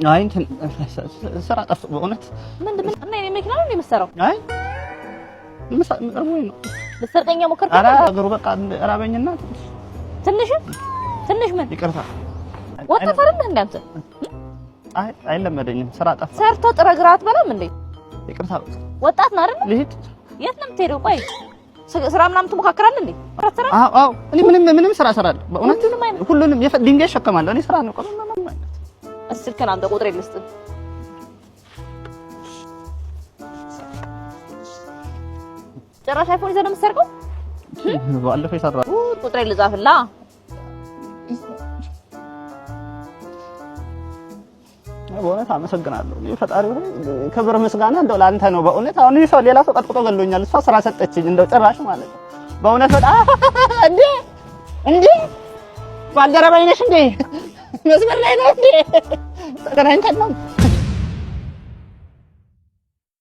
አይ እንትን ስራ ጠፍ በእውነት ምንድነው እና የኔ መኪና ነው የምሰራው? አይ እርቦኝ ነው። ልትሰርቀኝ ሞከርክ? ኧረ እግሩ በቃ ራበኝና ትንሽ ምን ይቅርታ ወጣት አይደል እንዴ አንተ? አይ አይለመደኝም። ስራ ጠፍ ሰርቶ ጥረግራ አትበላም እንዴ? ይቅርታ ወጣት ነው አይደል? ልሂድ። የት ነው የምትሄደው? ቆይ ስራ ምናምን ትሞካከራለህ እንዴ? አዎ እኔ ምንም ስራ እሰራለሁ በእውነት ሁሉንም ድንጋይ እሸከማለሁ። እኔ ስራ ነው ቆም ስልክህን አንተ ቁጥሬ ልስጥህ። ጭራሽ አይፎን ይዘህ ነው የምትሰርቀው? ባለፈው የሰራው ቁጥሬ ልጻፍላ። በእውነት አመሰግናለሁ። ፈጣሪ ሆይ ክብር ምስጋና እንደው ላንተ ነው በእውነት። አሁን ሰው ሌላ ሰው ቀጥቅጦ ገሎኛል። እሷ ስራ ሰጠችኝ እንደው ጭራሽ ማለት ነው በእውነት በጣም እንዴ ባልደረባዬ ነሽ እንዴ? መስመር ላይ ነው እንዴ? ተገናኝተን ነው